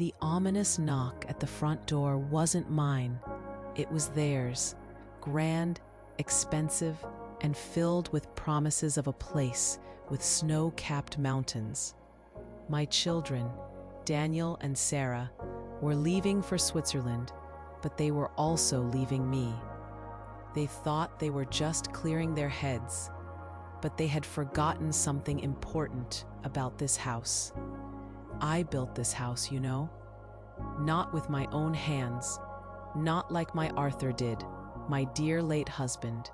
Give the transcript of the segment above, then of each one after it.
The ominous knock at the front door wasn't mine, it was theirs, grand, expensive, and filled with promises of a place with snow-capped mountains. My children, Daniel and Sarah, were leaving for Switzerland, but they were also leaving me. They thought they were just clearing their heads, but they had forgotten something important about this house. I built this house, you know? Not with my own hands, not like my Arthur did, my dear late husband.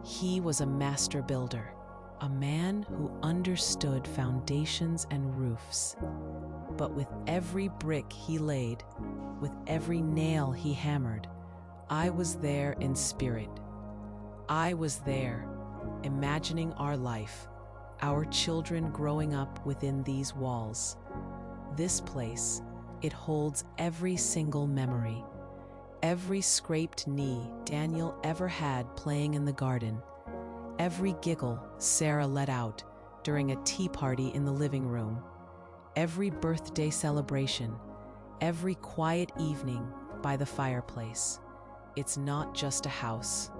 He was a master builder, a man who understood foundations and roofs. But with every brick he laid, with every nail he hammered, I was there in spirit. I was there, imagining our life, our children growing up within these walls. This place, it holds every single memory, every scraped knee Daniel ever had playing in the garden, every giggle Sarah let out during a tea party in the living room, every birthday celebration, every quiet evening by the fireplace. It's not just a house.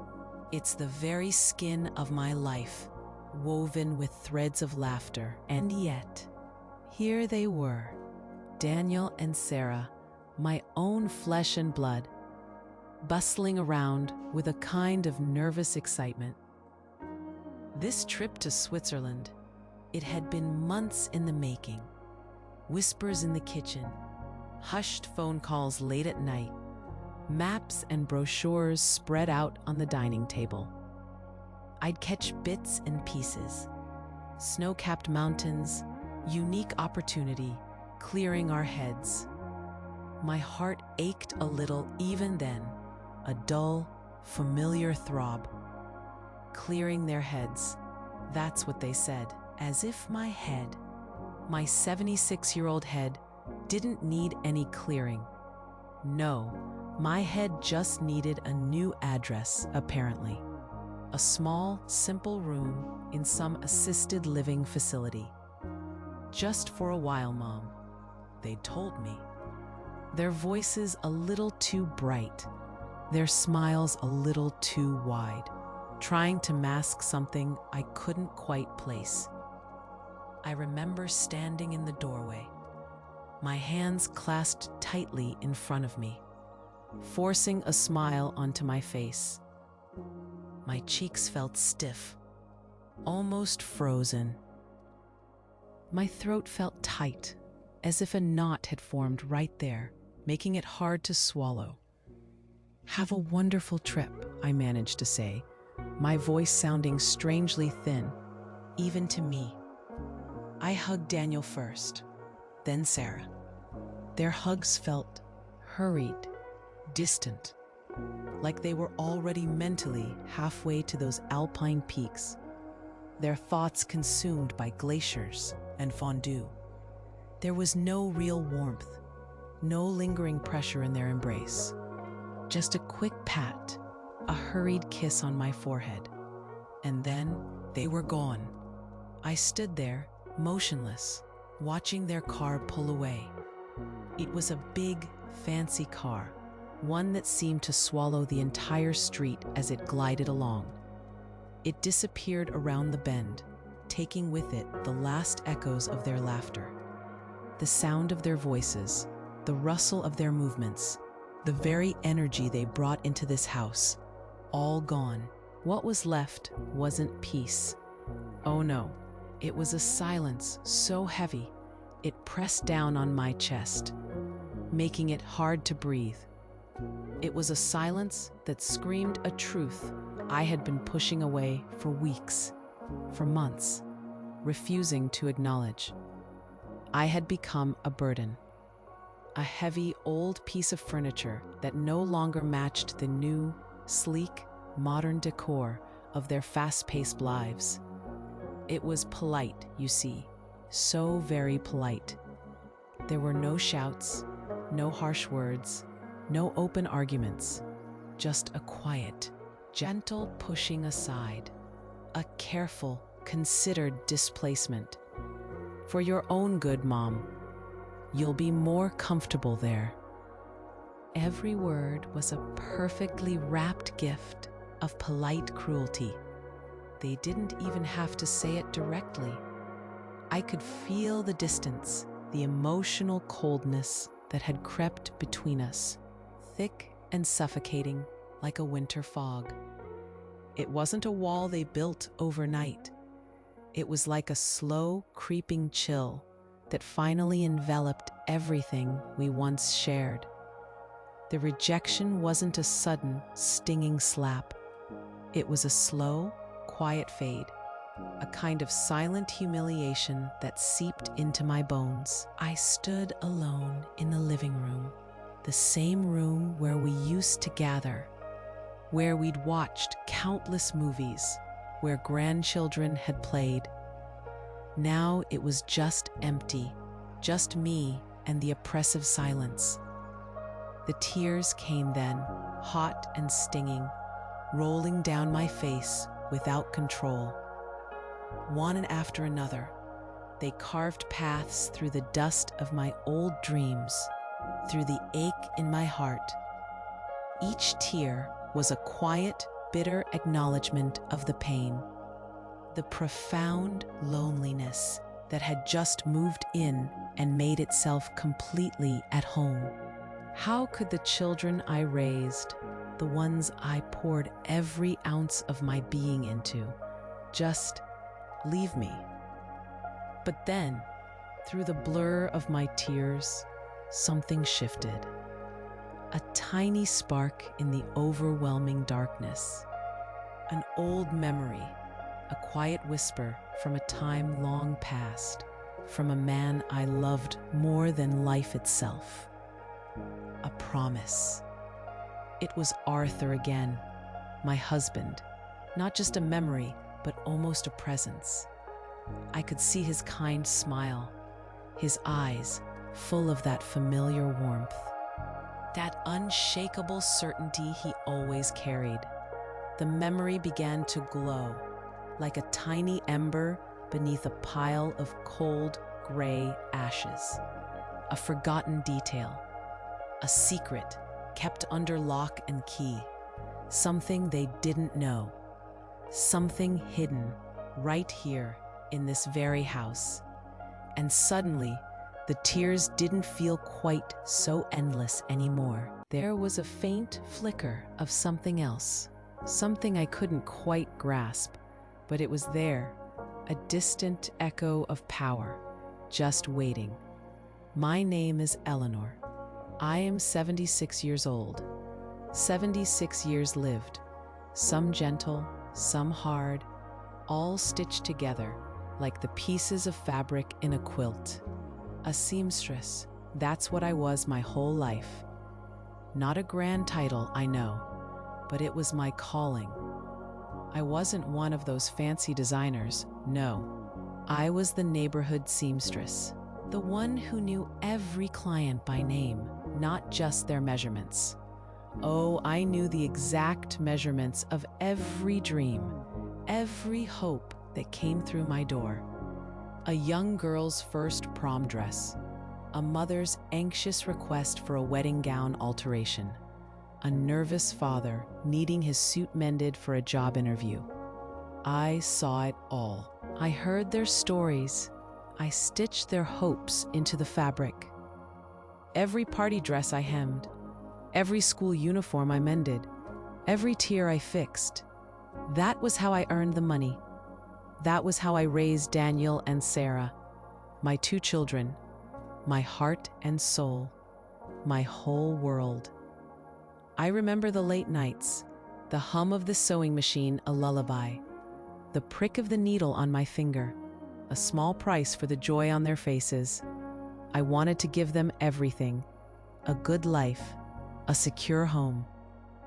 It's the very skin of my life, woven with threads of laughter. And yet, here they were, Daniel and Sarah, my own flesh and blood, bustling around with a kind of nervous excitement. This trip to Switzerland, it had been months in the making. Whispers in the kitchen, hushed phone calls late at night, maps and brochures spread out on the dining table. I'd catch bits and pieces. Snow-capped mountains, unique opportunity, clearing our heads. My heart ached a little even then, a dull, familiar throb. Clearing their heads, that's what they said, as if my head, my 76-year-old head, didn't need any clearing. No, my head just needed a new address, apparently. A small, simple room in some assisted living facility. Just for a while, Mom, they told me. Their voices a little too bright, their smiles a little too wide, trying to mask something I couldn't quite place. I remember standing in the doorway, my hands clasped tightly in front of me, forcing a smile onto my face. My cheeks felt stiff, almost frozen. My throat felt tight, as if a knot had formed right there, making it hard to swallow. "Have a wonderful trip," I managed to say, my voice sounding strangely thin, even to me. I hugged Daniel first, then Sarah. Their hugs felt hurried, distant, like they were already mentally halfway to those alpine peaks, their thoughts consumed by glaciers and fondue. There was no real warmth, no lingering pressure in their embrace. Just a quick pat, a hurried kiss on my forehead, and then they were gone. I stood there, motionless, watching their car pull away. It was a big, fancy car, one that seemed to swallow the entire street as it glided along. It disappeared around the bend, taking with it the last echoes of their laughter, the sound of their voices, the rustle of their movements, the very energy they brought into this house, all gone. What was left wasn't peace. Oh no, it was a silence so heavy, it pressed down on my chest, making it hard to breathe. It was a silence that screamed a truth I had been pushing away for weeks, for months, refusing to acknowledge. I had become a burden, a heavy old piece of furniture that no longer matched the new, sleek, modern decor of their fast-paced lives. It was polite, you see, so very polite. There were no shouts, no harsh words, no open arguments, just a quiet, gentle pushing aside, a careful, considered displacement. "For your own good, Mom," You'll be more comfortable there." Every word was a perfectly wrapped gift of polite cruelty. They didn't even have to say it directly. I could feel the distance, the emotional coldness that had crept between us, thick and suffocating like a winter fog. It wasn't a wall they built overnight. It was like a slow, creeping chill that finally enveloped everything we once shared. The rejection wasn't a sudden, stinging slap. It was a slow, quiet fade, a kind of silent humiliation that seeped into my bones. I stood alone in the living room, the same room where we used to gather, where we'd watched countless movies, where grandchildren had played. Now it was just empty, just me and the oppressive silence. The tears came then, hot and stinging, rolling down my face without control. One after another, they carved paths through the dust of my old dreams, through the ache in my heart. Each tear was a quiet, bitter acknowledgement of the pain, the profound loneliness that had just moved in and made itself completely at home. How could the children I raised, the ones I poured every ounce of my being into, just leave me? But then, through the blur of my tears, something shifted. A tiny spark in the overwhelming darkness. An old memory, a quiet whisper from a time long past, from a man I loved more than life itself. A promise. It was Arthur again, my husband, not just a memory, but almost a presence. I could see his kind smile, his eyes full of that familiar warmth, that unshakable certainty he always carried. The memory began to glow, like a tiny ember beneath a pile of cold, gray ashes. A forgotten detail, a secret kept under lock and key, something they didn't know, something hidden right here in this very house. And suddenly, the tears didn't feel quite so endless anymore. There was a faint flicker of something else, something I couldn't quite grasp, but it was there, a distant echo of power, just waiting. My name is Eleanor. I am 76 years old. 76 years lived, some gentle, some hard, all stitched together like the pieces of fabric in a quilt. A seamstress, that's what I was my whole life. Not a grand title, I know, but it was my calling. I wasn't one of those fancy designers, no. I was the neighborhood seamstress, the one who knew every client by name, not just their measurements. Oh, I knew the exact measurements of every dream, every hope that came through my door. A young girl's first prom dress, a mother's anxious request for a wedding gown alteration, a nervous father needing his suit mended for a job interview. I saw it all. I heard their stories. I stitched their hopes into the fabric. Every party dress I hemmed, every school uniform I mended, every tear I fixed. That was how I earned the money. That was how I raised Daniel and Sarah, my 2 children, my heart and soul, my whole world. I remember the late nights, the hum of the sewing machine a lullaby, the prick of the needle on my finger, a small price for the joy on their faces. I wanted to give them everything, a good life, a secure home.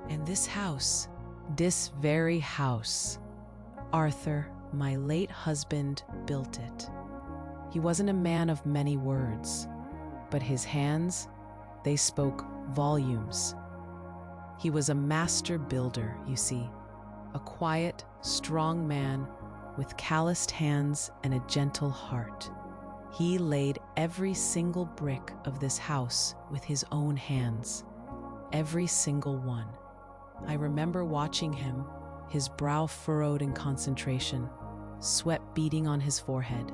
And this house, this very house, Arthur, my late husband, built it. He wasn't a man of many words, but his hands, they spoke volumes. He was a master builder, you see, a quiet, strong man with calloused hands and a gentle heart. He laid every single brick of this house with his own hands, every single one. I remember watching him, his brow furrowed in concentration, sweat beading on his forehead.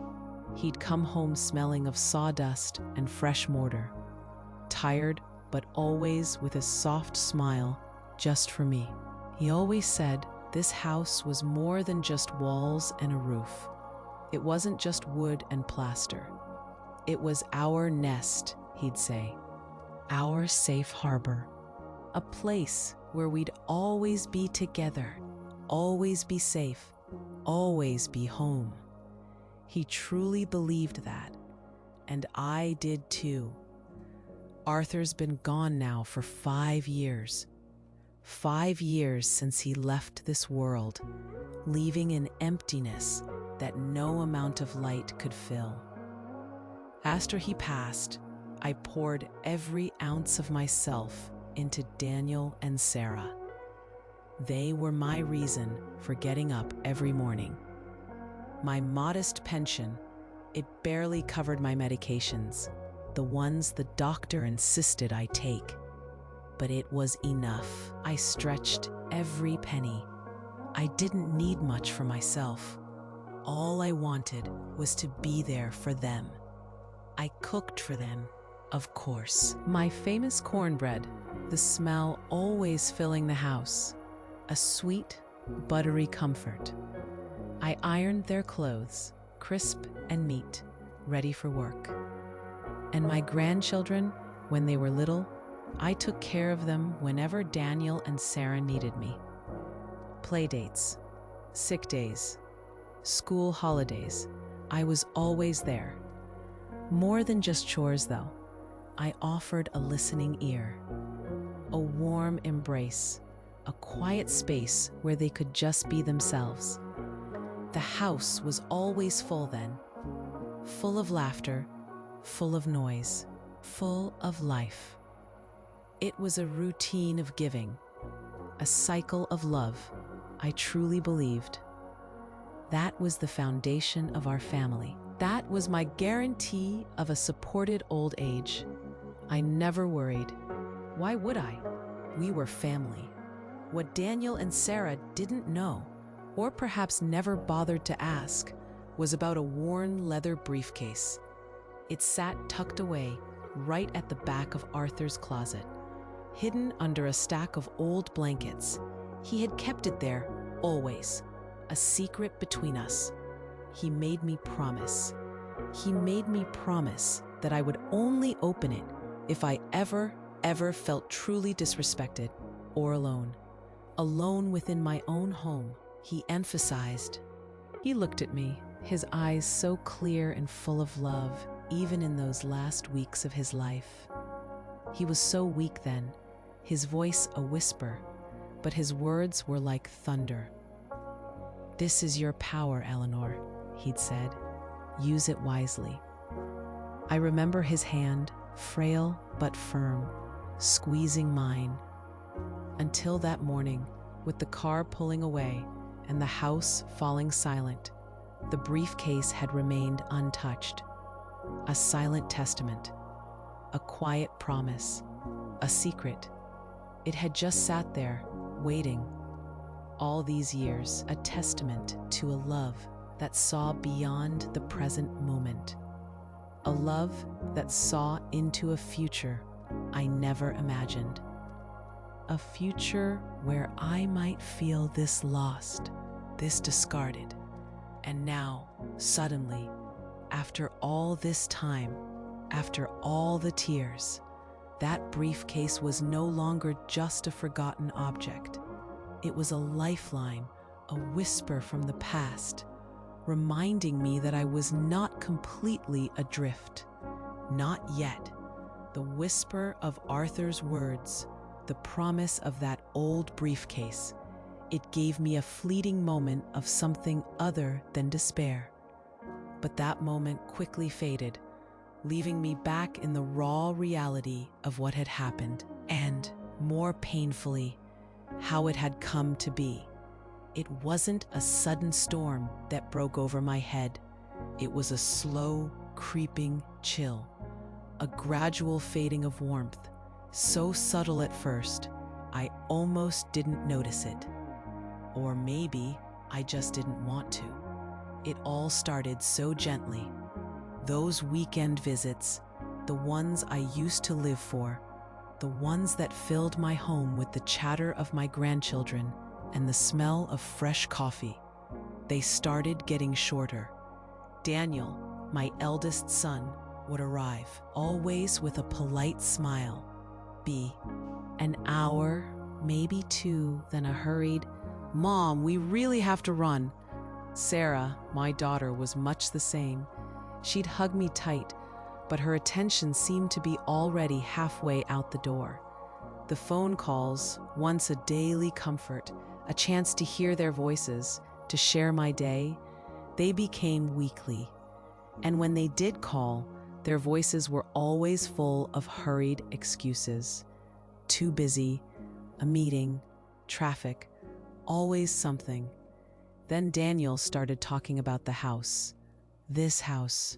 He'd come home smelling of sawdust and fresh mortar, tired but always with a soft smile just for me. He always said this house was more than just walls and a roof. It wasn't just wood and plaster. It was our nest, he'd say, our safe harbor, a place where we'd always be together, always be safe, always be home. He truly believed that, and I did too. Arthur's been gone now for 5 years. 5 years since he left this world, leaving an emptiness that no amount of light could fill. After he passed, I poured every ounce of myself into Daniel and Sarah. They were my reason for getting up every morning. My modest pension, it barely covered my medications, the ones the doctor insisted I take. But it was enough. I stretched every penny. I didn't need much for myself. All I wanted was to be there for them. I cooked for them, of course. My famous cornbread, the smell always filling the house, a sweet, buttery comfort. I ironed their clothes, crisp and neat, ready for work. And my grandchildren, when they were little, I took care of them whenever Daniel and Sarah needed me. Playdates, sick days, school holidays, I was always there. More than just chores, though. I offered a listening ear, a warm embrace, a quiet space where they could just be themselves. The house was always full then, full of laughter, full of noise, full of life. It was a routine of giving, a cycle of love, I truly believed. That was the foundation of our family. That was my guarantee of a supported old age. I never worried. Why would I? We were family. What Daniel and Sarah didn't know, or perhaps never bothered to ask, was about a worn leather briefcase. It sat tucked away right at the back of Arthur's closet, hidden under a stack of old blankets. He had kept it there, always, a secret between us. He made me promise. He made me promise that I would only open it if I ever felt truly disrespected or alone. Alone within my own home, he emphasized. He looked at me, his eyes so clear and full of love, even in those last weeks of his life. He was so weak then, his voice a whisper, but his words were like thunder. "This is your power, Eleanor," he'd said. "Use it wisely." I remember his hand, frail but firm, squeezing mine. Until that morning, with the car pulling away and the house falling silent, the briefcase had remained untouched. A silent testament, a quiet promise, a secret. It had just sat there, waiting. All these years, a testament to a love that saw beyond the present moment. A love that saw into a future I never imagined. A future where I might feel this lost, this discarded. And now, suddenly, after all this time, after all the tears, that briefcase was no longer just a forgotten object. It was a lifeline, a whisper from the past, reminding me that I was not completely adrift. Not yet. The whisper of Arthur's words, the promise of that old briefcase, it gave me a fleeting moment of something other than despair. But that moment quickly faded, leaving me back in the raw reality of what had happened, and, more painfully, how it had come to be. It wasn't a sudden storm that broke over my head. It was a slow, creeping chill, a gradual fading of warmth, so subtle at first, I almost didn't notice it. Or maybe I just didn't want to. It all started so gently. Those weekend visits, the ones I used to live for, the ones that filled my home with the chatter of my grandchildren and the smell of fresh coffee. They started getting shorter. Daniel, my eldest son, would arrive, always with a polite smile. Be an hour, maybe two, then a hurried, "Mom, we really have to run." Sarah, my daughter, was much the same. She'd hug me tight, but her attention seemed to be already halfway out the door. The phone calls, once a daily comfort, a chance to hear their voices, to share my day, they became weekly. And when they did call, their voices were always full of hurried excuses. Too busy, a meeting, traffic, always something. Then Daniel started talking about the house. This house,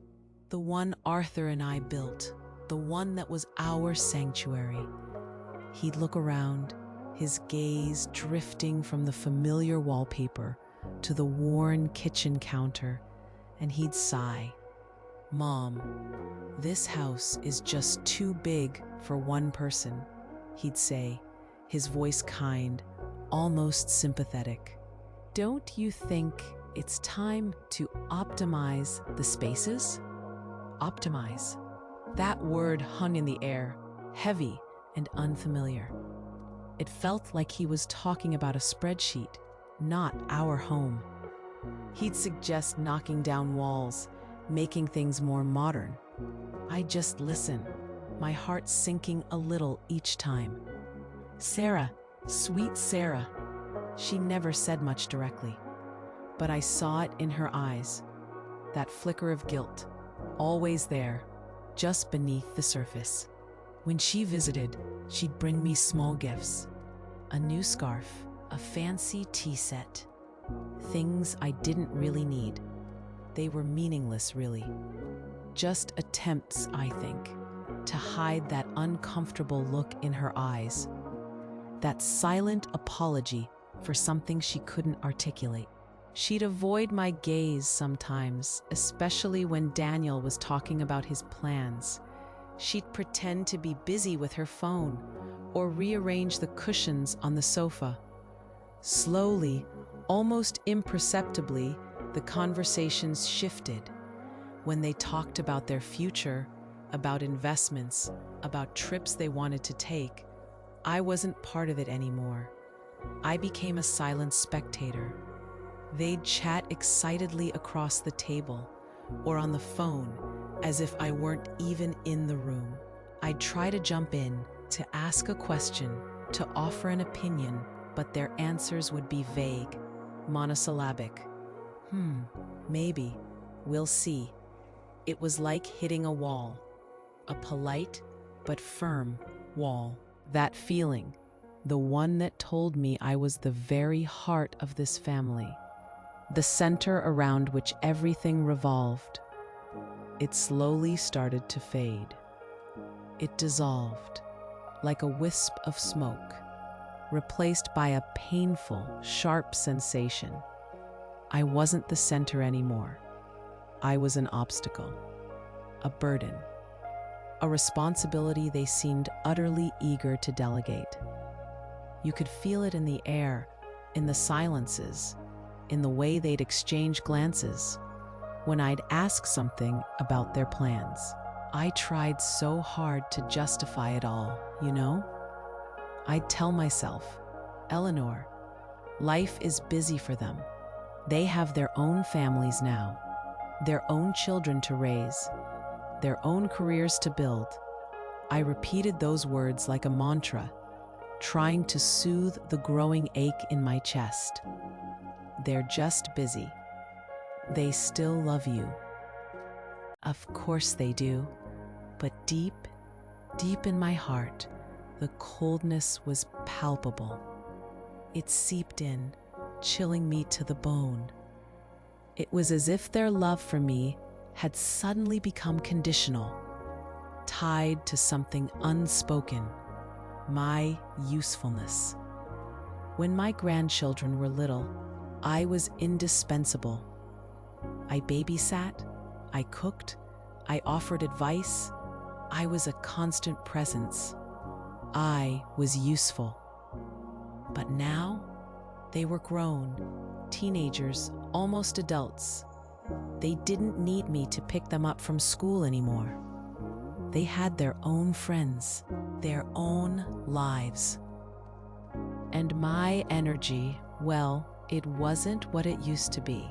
the one Arthur and I built, the one that was our sanctuary. He'd look around, his gaze drifting from the familiar wallpaper to the worn kitchen counter, and he'd sigh. "Mom, this house is just too big for one person," he'd say, his voice kind, almost sympathetic. "Don't you think it's time to optimize the spaces?" Optimize. That word hung in the air, heavy and unfamiliar. It felt like he was talking about a spreadsheet, not our home. He'd suggest knocking down walls, making things more modern. I'd just listen, my heart sinking a little each time. Sarah, sweet Sarah. She never said much directly, but I saw it in her eyes, that flicker of guilt, always there, just beneath the surface. When she visited, she'd bring me small gifts, a new scarf, a fancy tea set, things I didn't really need. They were meaningless, really. Just attempts, I think, to hide that uncomfortable look in her eyes, that silent apology for something she couldn't articulate. She'd avoid my gaze sometimes, especially when Daniel was talking about his plans. She'd pretend to be busy with her phone or rearrange the cushions on the sofa. Slowly, almost imperceptibly, the conversations shifted. When they talked about their future, about investments, about trips they wanted to take, I wasn't part of it anymore. I became a silent spectator. They'd chat excitedly across the table or on the phone as if I weren't even in the room. I'd try to jump in, to ask a question, to offer an opinion, but their answers would be vague, monosyllabic. Maybe, we'll see. It was like hitting a wall, a polite but firm wall. That feeling, the one that told me I was the very heart of this family, the center around which everything revolved. It slowly started to fade. It dissolved, like a wisp of smoke, replaced by a painful, sharp sensation. I wasn't the center anymore. I was an obstacle, a burden, a responsibility they seemed utterly eager to delegate. You could feel it in the air, in the silences, in the way they'd exchange glances. When I'd ask something about their plans, I tried so hard to justify it all, you know? I'd tell myself, "Eleanor, life is busy for them. They have their own families now, their own children to raise, their own careers to build." I repeated those words like a mantra, trying to soothe the growing ache in my chest. They're just busy. They still love you. Of course they do, but deep, deep in my heart, the coldness was palpable. It seeped in, chilling me to the bone. It was as if their love for me had suddenly become conditional, tied to something unspoken: my usefulness. When my grandchildren were little, I was indispensable. I babysat, I cooked, I offered advice. I was a constant presence. I was useful. But now, they were grown, teenagers, almost adults. They didn't need me to pick them up from school anymore. They had their own friends, their own lives. And my energy, well, it wasn't what it used to be.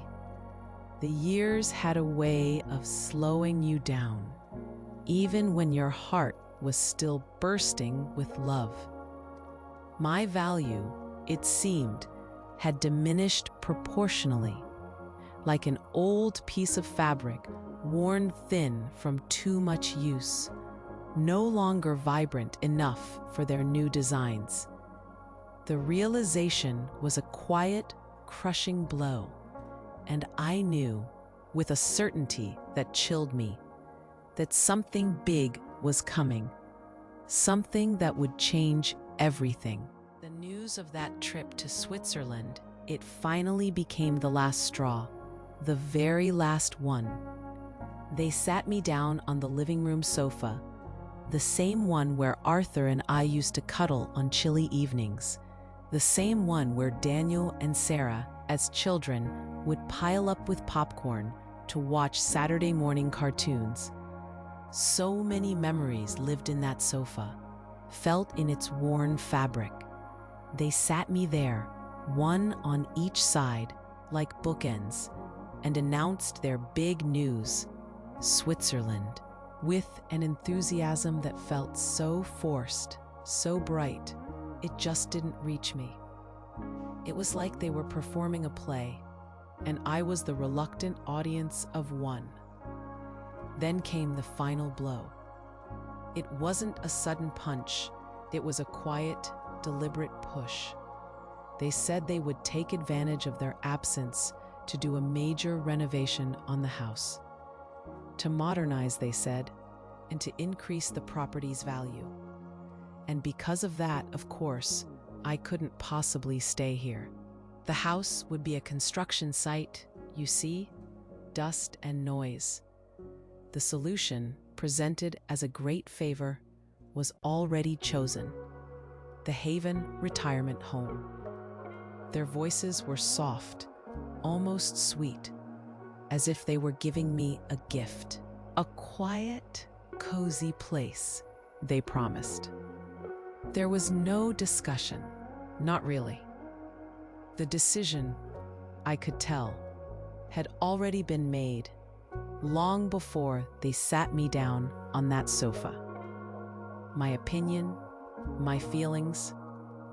The years had a way of slowing you down, even when your heart was still bursting with love. My value, it seemed, had diminished proportionally, like an old piece of fabric worn thin from too much use, no longer vibrant enough for their new designs. The realization was a quiet, crushing blow, and I knew, with a certainty that chilled me, that something big was coming, something that would change everything. The news of that trip to Switzerland, it finally became the last straw, the very last one. They sat me down on the living room sofa, the same one where Arthur and I used to cuddle on chilly evenings, the same one where Daniel and Sarah, as children, would pile up with popcorn to watch Saturday morning cartoons. So many memories lived in that sofa, felt in its worn fabric. They sat me there, one on each side, like bookends, and announced their big news, Switzerland, with an enthusiasm that felt so forced, so bright, it just didn't reach me. It was like they were performing a play, and I was the reluctant audience of one. Then came the final blow. It wasn't a sudden punch, it was a quiet, deliberate push. They said they would take advantage of their absence to do a major renovation on the house. To modernize, they said, and to increase the property's value. And because of that, of course, I couldn't possibly stay here. The house would be a construction site, you see, dust and noise. The solution, presented as a great favor, was already chosen: the Haven Retirement Home. Their voices were soft, almost sweet, as if they were giving me a gift. A quiet, cozy place, they promised. There was no discussion, not really. The decision, I could tell, had already been made long before they sat me down on that sofa. My opinion, my feelings,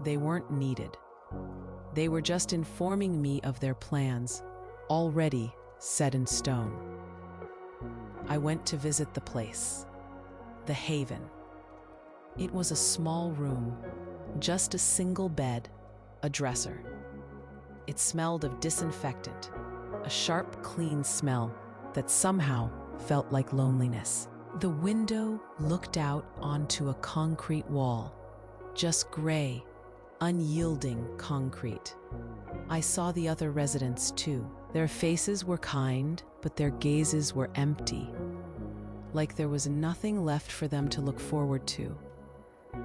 they weren't needed. They were just informing me of their plans, already set in stone. I went to visit the place, the Haven. It was a small room, just a single bed, a dresser. It smelled of disinfectant, a sharp, clean smell that somehow felt like loneliness. The window looked out onto a concrete wall, just gray, unyielding concrete. I saw the other residents too. Their faces were kind, but their gazes were empty, like there was nothing left for them to look forward to.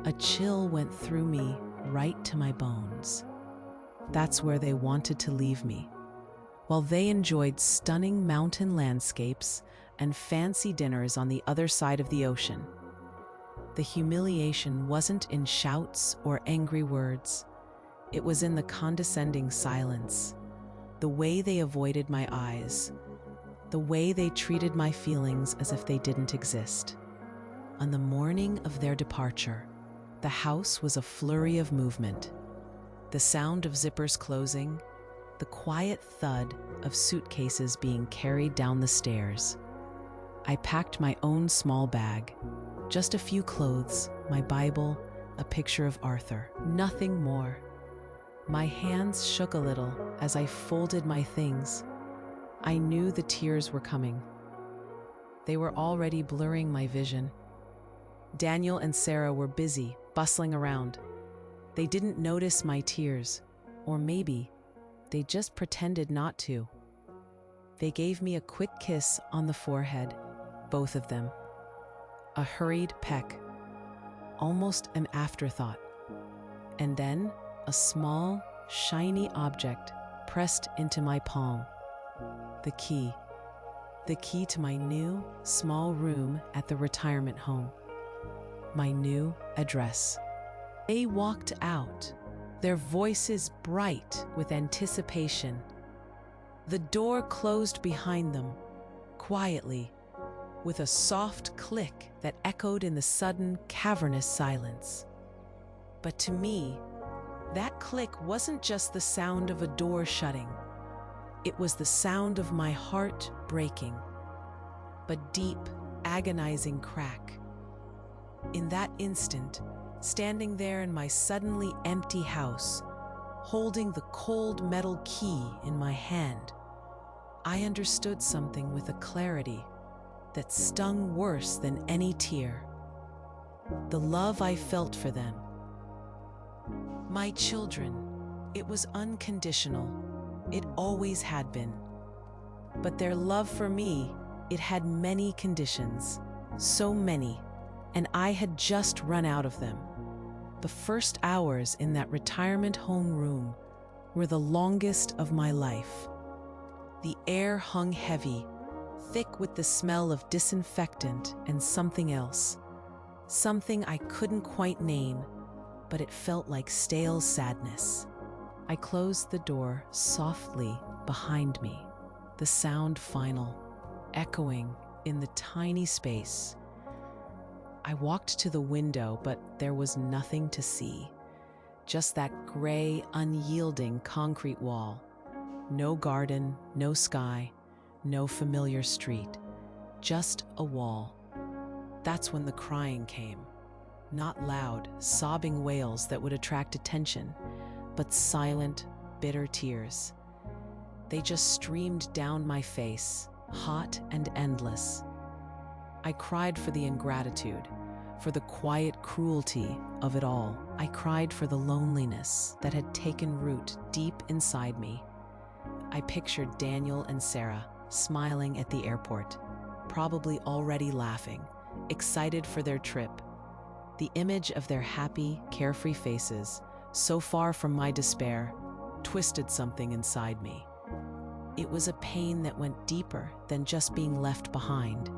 A chill went through me right to my bones. That's where they wanted to leave me, while they enjoyed stunning mountain landscapes and fancy dinners on the other side of the ocean. The humiliation wasn't in shouts or angry words. It was in the condescending silence, the way they avoided my eyes, the way they treated my feelings as if they didn't exist. On the morning of their departure, the house was a flurry of movement. The sound of zippers closing, the quiet thud of suitcases being carried down the stairs. I packed my own small bag, just a few clothes, my Bible, a picture of Arthur, nothing more. My hands shook a little as I folded my things. I knew the tears were coming. They were already blurring my vision. Daniel and Sarah were busy, bustling around. They didn't notice my tears, or maybe they just pretended not to. They gave me a quick kiss on the forehead, both of them. A hurried peck, almost an afterthought. And then a small, shiny object pressed into my palm. The key. The key to my new, small room at the retirement home. My new address. They walked out, their voices bright with anticipation. The door closed behind them, quietly, with a soft click that echoed in the sudden, cavernous silence. But to me, that click wasn't just the sound of a door shutting. It was the sound of my heart breaking, a deep, agonizing crack. In that instant, standing there in my suddenly empty house, holding the cold metal key in my hand, I understood something with a clarity that stung worse than any tear. The love I felt for them. My children, it was unconditional. It always had been. But their love for me, it had many conditions, so many, and I had just run out of them. The first hours in that retirement home room were the longest of my life. The air hung heavy, thick with the smell of disinfectant and something else. Something I couldn't quite name, but it felt like stale sadness. I closed the door softly behind me, the sound final, echoing in the tiny space. I walked to the window, but there was nothing to see. Just that gray, unyielding concrete wall. No garden, no sky, no familiar street. Just a wall. That's when the crying came. Not loud, sobbing wails that would attract attention, but silent, bitter tears. They just streamed down my face, hot and endless. I cried for the ingratitude, for the quiet cruelty of it all. I cried for the loneliness that had taken root deep inside me. I pictured Daniel and Sarah smiling at the airport, probably already laughing, excited for their trip. The image of their happy, carefree faces, so far from my despair, twisted something inside me. It was a pain that went deeper than just being left behind.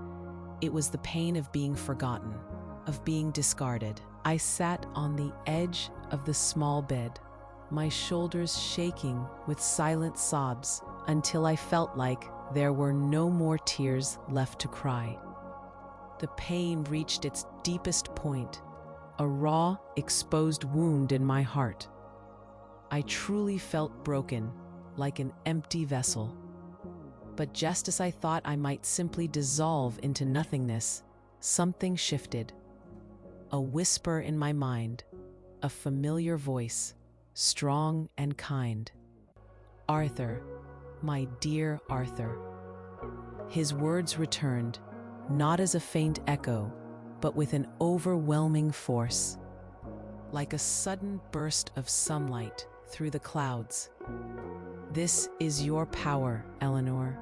It was the pain of being forgotten, of being discarded. I sat on the edge of the small bed, my shoulders shaking with silent sobs until I felt like there were no more tears left to cry. The pain reached its deepest point, a raw, exposed wound in my heart. I truly felt broken, like an empty vessel. But just as I thought I might simply dissolve into nothingness, something shifted. A whisper in my mind, a familiar voice, strong and kind. Arthur, my dear Arthur. His words returned, not as a faint echo, but with an overwhelming force, like a sudden burst of sunlight through the clouds. This is your power, Eleanor.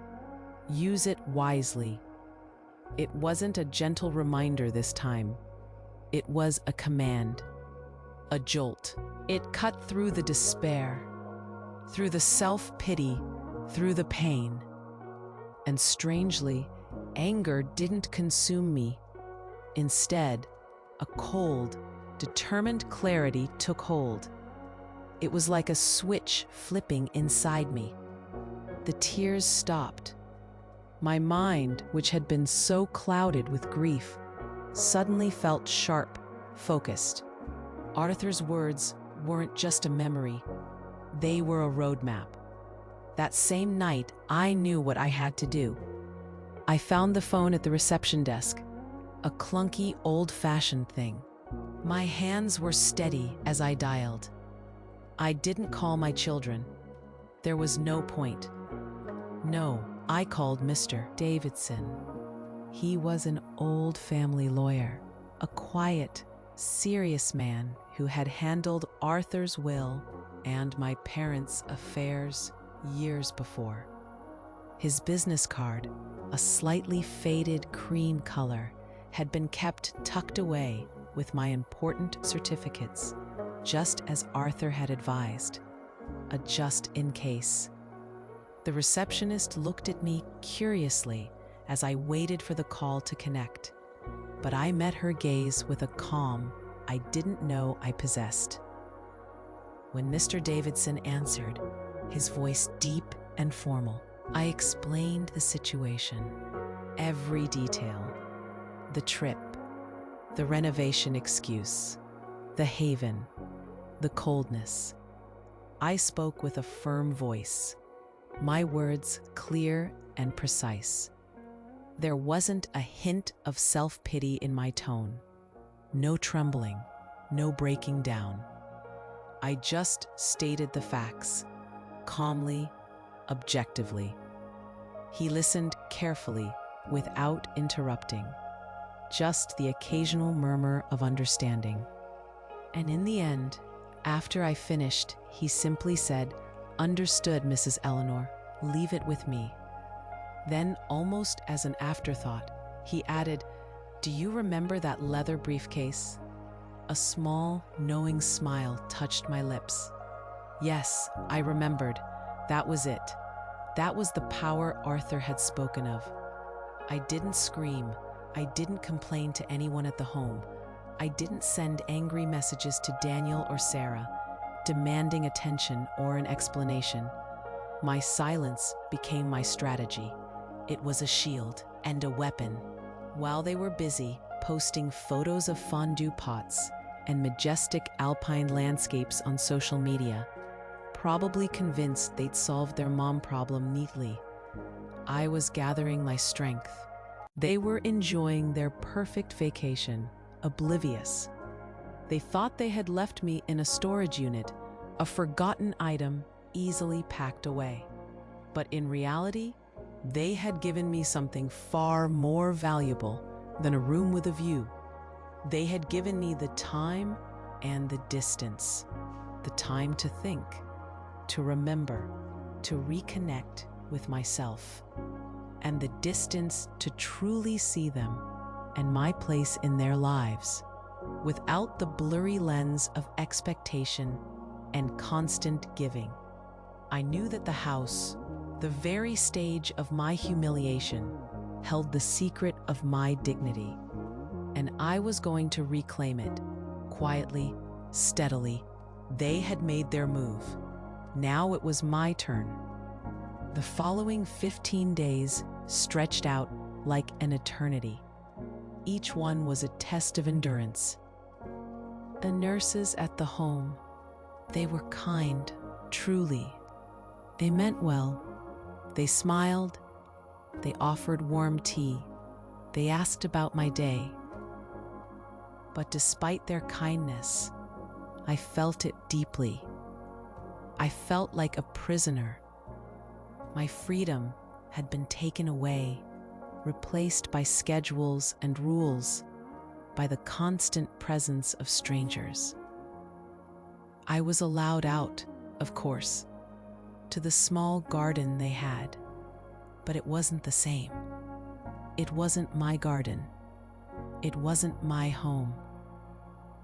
Use it wisely. It wasn't a gentle reminder this time. It was a command, a jolt. It cut through the despair, through the self-pity, through the pain. And strangely, anger didn't consume me. Instead, a cold, determined clarity took hold. It was like a switch flipping inside me. The tears stopped. My mind, which had been so clouded with grief, suddenly felt sharp, focused. Arthur's words weren't just a memory. They were a roadmap. That same night, I knew what I had to do. I found the phone at the reception desk, a clunky, old-fashioned thing. My hands were steady as I dialed. I didn't call my children. There was no point. No, I called Mr. Davidson. He was an old family lawyer, a quiet, serious man who had handled Arthur's will and my parents' affairs years before. His business card, a slightly faded cream color, had been kept tucked away with my important certificates, just as Arthur had advised, a just in case. The receptionist looked at me curiously as I waited for the call to connect, but I met her gaze with a calm I didn't know I possessed. When Mr. Davidson answered, his voice deep and formal, I explained the situation, every detail, the trip, the renovation excuse, the haven, the coldness. I spoke with a firm voice, my words clear and precise. There wasn't a hint of self-pity in my tone. No trembling, no breaking down. I just stated the facts, calmly, objectively. He listened carefully, without interrupting, just the occasional murmur of understanding. And in the end, after I finished, he simply said, "Understood, Mrs. Eleanor. Leave it with me." Then, almost as an afterthought, he added, "Do you remember that leather briefcase?" A small, knowing smile touched my lips. Yes, I remembered. That was it. That was the power Arthur had spoken of. I didn't scream. I didn't complain to anyone at the home. I didn't send angry messages to Daniel or Sarah, demanding attention or an explanation. My silence became my strategy. It was a shield and a weapon. While they were busy posting photos of fondue pots and majestic alpine landscapes on social media, probably convinced they'd solved their mom problem neatly, I was gathering my strength. They were enjoying their perfect vacation, oblivious. They thought they had left me in a storage unit, a forgotten item easily packed away. But in reality, they had given me something far more valuable than a room with a view. They had given me the time and the distance, the time to think, to remember, to reconnect with myself, and the distance to truly see them and my place in their lives, without the blurry lens of expectation and constant giving. I knew that the house, the very stage of my humiliation, held the secret of my dignity, and I was going to reclaim it, quietly, steadily. They had made their move. Now it was my turn. The following 15 days stretched out like an eternity. Each one was a test of endurance. The nurses at the home, they were kind, truly. They meant well. They smiled. They offered warm tea. They asked about my day. But despite their kindness, I felt it deeply. I felt like a prisoner. My freedom had been taken away, replaced by schedules and rules, by the constant presence of strangers. I was allowed out, of course, to the small garden they had, but it wasn't the same. It wasn't my garden. It wasn't my home.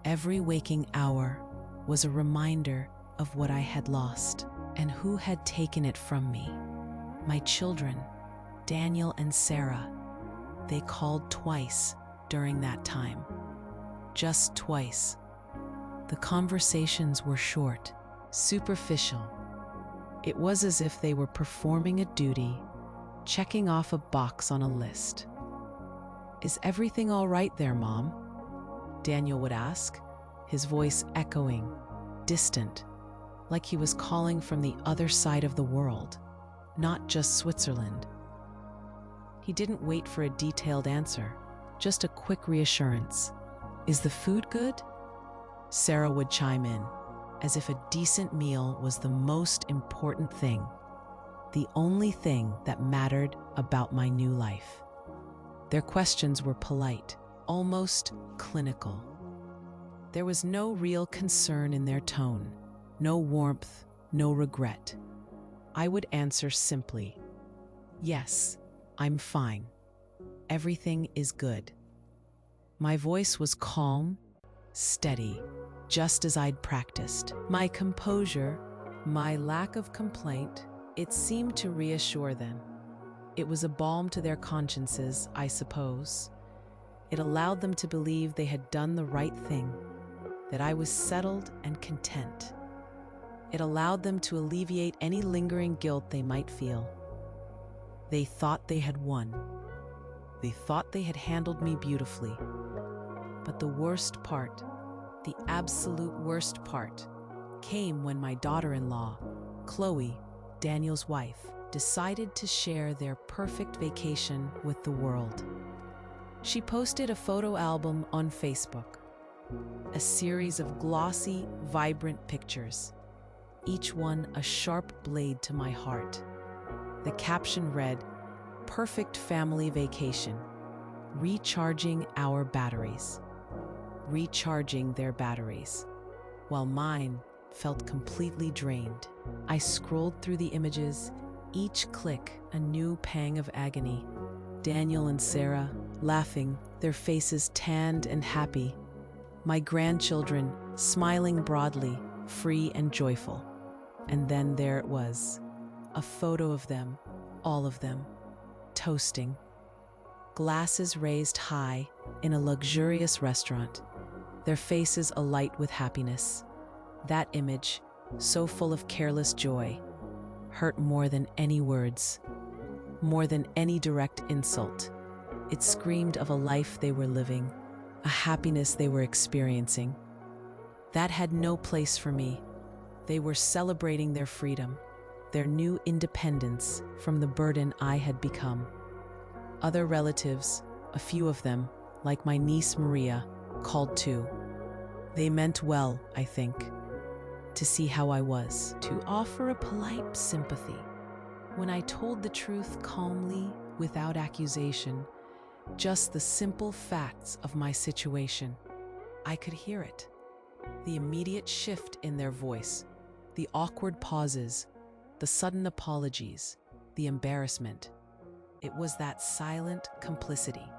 Every waking hour was a reminder of what I had lost and who had taken it from me. My children, Daniel and Sarah, they called twice during that time. Just twice. The conversations were short, superficial. It was as if they were performing a duty, checking off a box on a list. "Is everything all right there, Mom?" Daniel would ask, his voice echoing, distant, like he was calling from the other side of the world, not just Switzerland. He didn't wait for a detailed answer, just a quick reassurance. "Is the food good?" Sarah would chime in, as if a decent meal was the most important thing, the only thing that mattered about my new life. Their questions were polite, almost clinical. There was no real concern in their tone, no warmth, no regret. I would answer simply, "Yes, I'm fine. Everything is good." My voice was calm, steady, just as I'd practiced. My composure, my lack of complaint, it seemed to reassure them. It was a balm to their consciences, I suppose. It allowed them to believe they had done the right thing, that I was settled and content. It allowed them to alleviate any lingering guilt they might feel. They thought they had won. They thought they had handled me beautifully. But the worst part, the absolute worst part, came when my daughter-in-law, Chloe, Daniel's wife, decided to share their perfect vacation with the world. She posted a photo album on Facebook, a series of glossy, vibrant pictures, each one a sharp blade to my heart. The caption read, "Perfect family vacation, recharging our batteries." Recharging their batteries, while mine felt completely drained. I scrolled through the images, each click a new pang of agony. Daniel and Sarah, laughing, their faces tanned and happy. My grandchildren, smiling broadly, free and joyful. And then there it was, a photo of them, all of them, toasting. Glasses raised high in a luxurious restaurant, their faces alight with happiness. That image, so full of careless joy, hurt more than any words, more than any direct insult. It screamed of a life they were living, a happiness they were experiencing. That had no place for me. They were celebrating their freedom, their new independence from the burden I had become. Other relatives, a few of them, like my niece Maria, called too. They meant well, I think, to see how I was, to offer a polite sympathy. When I told the truth calmly, without accusation, just the simple facts of my situation, I could hear it. The immediate shift in their voice, the awkward pauses, the sudden apologies, the embarrassment. It was that silent complicity,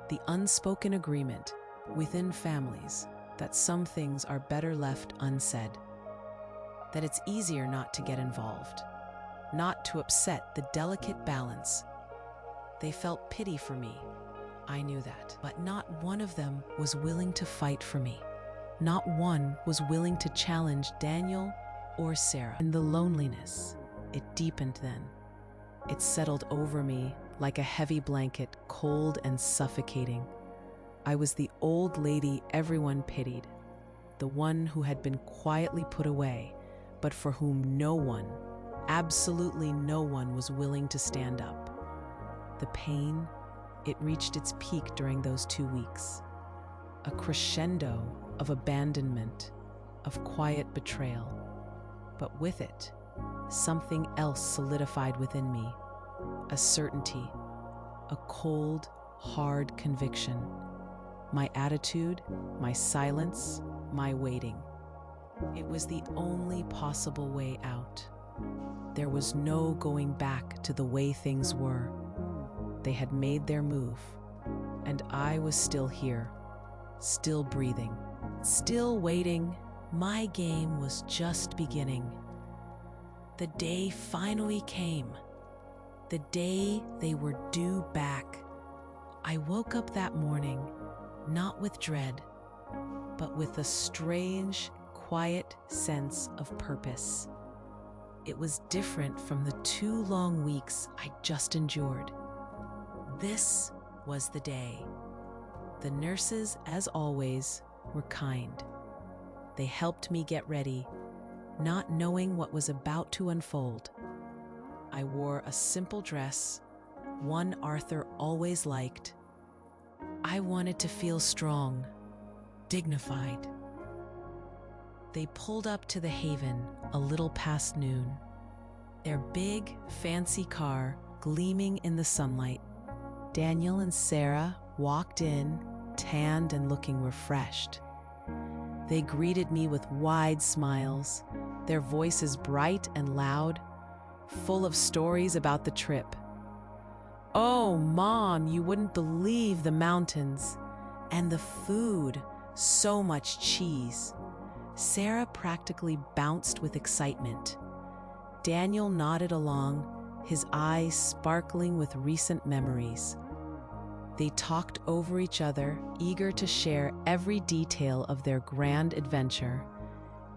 the unspoken agreement within families that some things are better left unsaid, that it's easier not to get involved, not to upset the delicate balance. They felt pity for me, I knew that, but not one of them was willing to fight for me. Not one was willing to challenge Daniel or Sarah. And the loneliness, it deepened then. It settled over me like a heavy blanket, cold and suffocating. I was the old lady everyone pitied, the one who had been quietly put away, but for whom no one, absolutely no one, was willing to stand up. The pain, it reached its peak during those 2 weeks. A crescendo of abandonment, of quiet betrayal. But with it, something else solidified within me. A certainty, a cold, hard conviction. My attitude, my silence, my waiting. It was the only possible way out. There was no going back to the way things were. They had made their move, and I was still here, still breathing, still waiting. My game was just beginning. The day finally came. The day they were due back. I woke up that morning, not with dread, but with a strange, quiet sense of purpose. It was different from the 2 long weeks I just endured. This was the day. The nurses, as always, were kind. They helped me get ready, not knowing what was about to unfold. I wore a simple dress, one Arthur always liked. I wanted to feel strong, dignified. They pulled up to the Haven a little past noon, their big, fancy car gleaming in the sunlight. Daniel and Sarah walked in, tanned and looking refreshed. They greeted me with wide smiles, their voices bright and loud, full of stories about the trip. "Oh, Mom, you wouldn't believe the mountains. And the food, so much cheese." Sarah practically bounced with excitement. Daniel nodded along, his eyes sparkling with recent memories. They talked over each other, eager to share every detail of their grand adventure,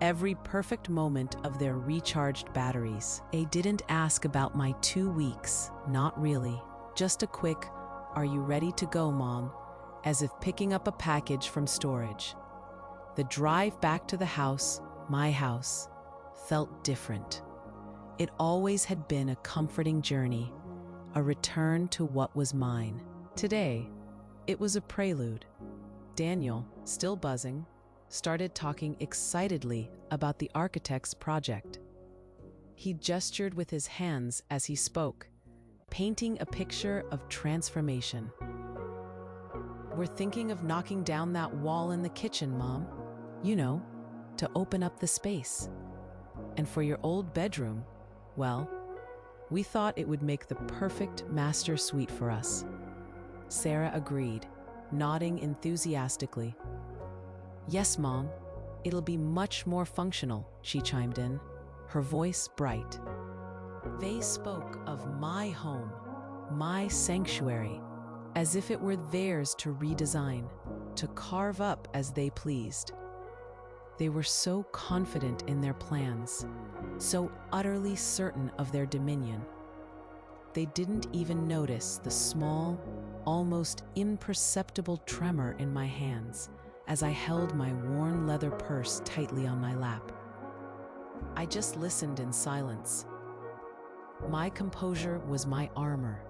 every perfect moment of their recharged batteries. They didn't ask about my 2 weeks, not really. Just a quick, "Are you ready to go, Mom?" as if picking up a package from storage. The drive back to the house, my house, felt different. It always had been a comforting journey, a return to what was mine. Today, it was a prelude. Daniel, still buzzing, started talking excitedly about the architect's project. He gestured with his hands as he spoke, painting a picture of transformation. "We're thinking of knocking down that wall in the kitchen, Mom. You know, to open up the space. And for your old bedroom, well, we thought it would make the perfect master suite for us." Sarah agreed, nodding enthusiastically. "Yes, Mom, it'll be much more functional," she chimed in, her voice bright. They spoke of my home, my sanctuary, as if it were theirs to redesign, to carve up as they pleased. They were so confident in their plans, so utterly certain of their dominion. They didn't even notice the small, almost imperceptible tremor in my hands as I held my worn leather purse tightly on my lap. I just listened in silence. My composure was my armor.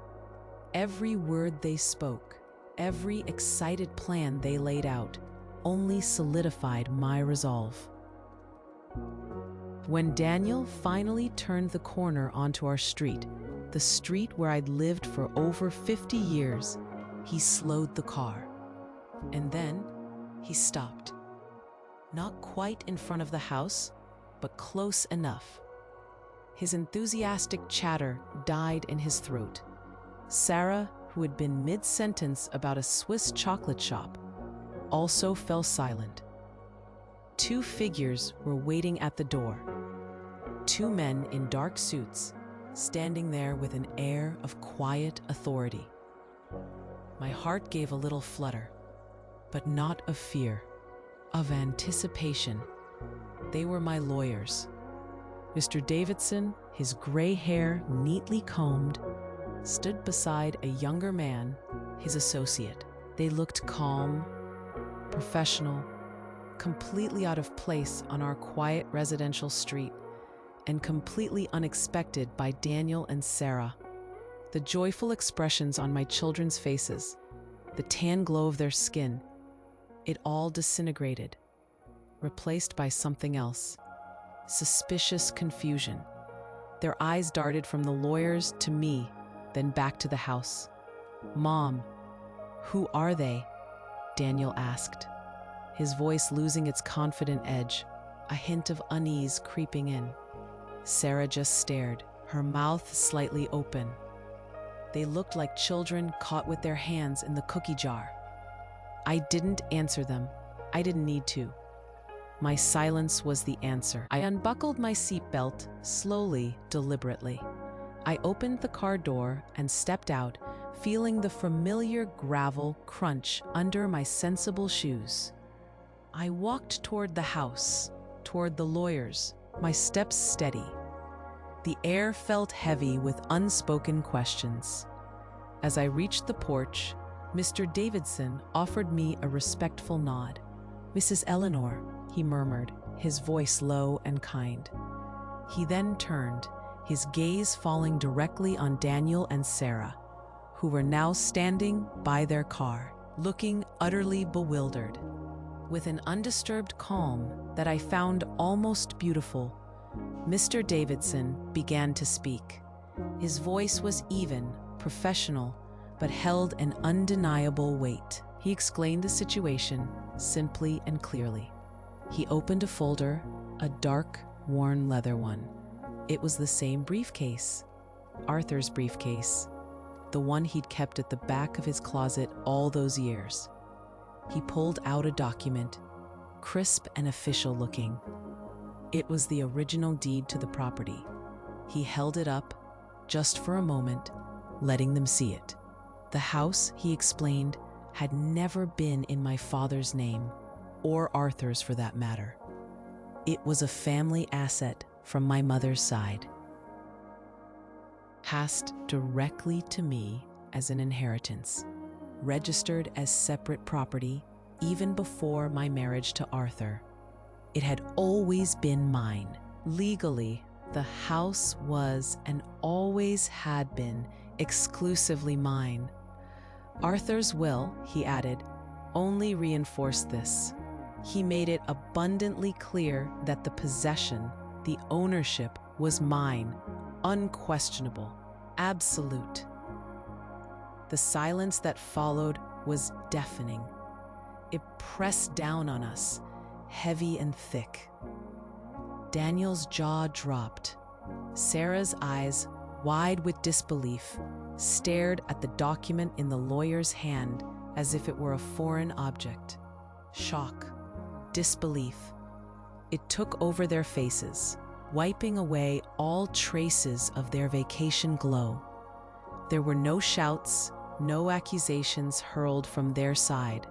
Every word they spoke, every excited plan they laid out, only solidified my resolve. When Daniel finally turned the corner onto our street, the street where I'd lived for over 50 years, he slowed the car. And then he stopped. Not quite in front of the house, but close enough. His enthusiastic chatter died in his throat. Sarah, who had been mid-sentence about a Swiss chocolate shop, also fell silent. 2 figures were waiting at the door. 2 men in dark suits, standing there with an air of quiet authority. My heart gave a little flutter, but not of fear, of anticipation. They were my lawyers. Mr. Davidson, his gray hair neatly combed, stood beside a younger man, his associate. They looked calm, professional, completely out of place on our quiet residential street, and completely unexpected by Daniel and Sarah. The joyful expressions on my children's faces, the tan glow of their skin, it all disintegrated, replaced by something else. Suspicious confusion. Their eyes darted from the lawyers to me, then back to the house. "Mom, who are they?" Daniel asked, his voice losing its confident edge, a hint of unease creeping in. Sarah just stared, her mouth slightly open. They looked like children caught with their hands in the cookie jar. I didn't answer them. I didn't need to. My silence was the answer. I unbuckled my seatbelt, slowly, deliberately. I opened the car door and stepped out, feeling the familiar gravel crunch under my sensible shoes. I walked toward the house, toward the lawyers, my steps steady. The air felt heavy with unspoken questions. As I reached the porch, Mr. Davidson offered me a respectful nod. "Mrs. Eleanor," he murmured, his voice low and kind. He then turned, his gaze falling directly on Daniel and Sarah, who were now standing by their car, looking utterly bewildered. With an undisturbed calm that I found almost beautiful, Mr. Davidson began to speak. His voice was even, professional, but held an undeniable weight. He explained the situation simply and clearly. He opened a folder, a dark, worn leather one. It was the same briefcase, Arthur's briefcase, the one he'd kept at the back of his closet all those years. He pulled out a document, crisp and official looking. It was the original deed to the property. He held it up, just for a moment, letting them see it. The house, he explained, had never been in my father's name, or Arthur's for that matter. It was a family asset from my mother's side, passed directly to me as an inheritance, registered as separate property even before my marriage to Arthur. It had always been mine. Legally, the house was and always had been exclusively mine. Arthur's will, he added, only reinforced this. He made it abundantly clear that the possession, the ownership, was mine, unquestionable, absolute. The silence that followed was deafening. It pressed down on us, heavy and thick. Daniel's jaw dropped. Sarah's eyes, wide with disbelief, stared at the document in the lawyer's hand as if it were a foreign object. Shock, disbelief. It took over their faces, wiping away all traces of their vacation glow. There were no shouts, no accusations hurled from their side.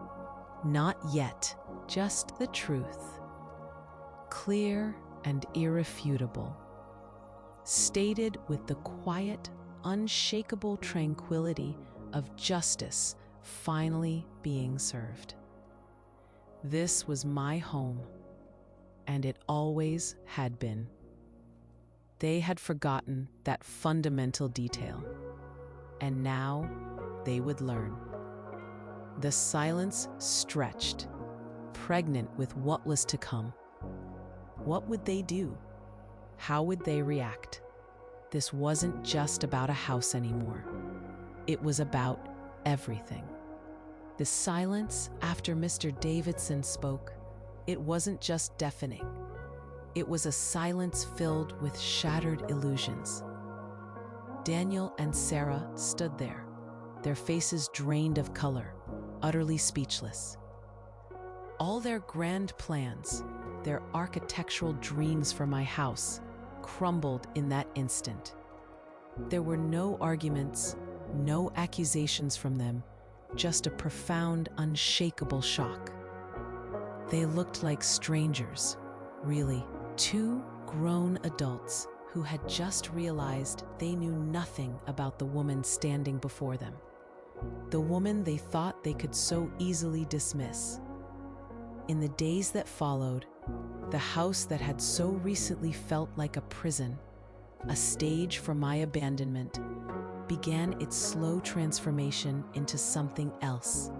Not yet, just the truth. Clear and irrefutable. Stated with the quiet, unshakable tranquility of justice finally being served. This was my home, and it always had been. They had forgotten that fundamental detail, and now they would learn. The silence stretched, pregnant with what was to come. What would they do? How would they react? This wasn't just about a house anymore. It was about everything. The silence after Mr. Davidson spoke, it wasn't just deafening. It was a silence filled with shattered illusions. Daniel and Sarah stood there, their faces drained of color, utterly speechless. All their grand plans, their architectural dreams for my house, crumbled in that instant. There were no arguments, no accusations from them, just a profound, unshakable shock. They looked like strangers, really, two grown adults who had just realized they knew nothing about the woman standing before them, the woman they thought they could so easily dismiss. In the days that followed, the house that had so recently felt like a prison, a stage for my abandonment, began its slow transformation into something else.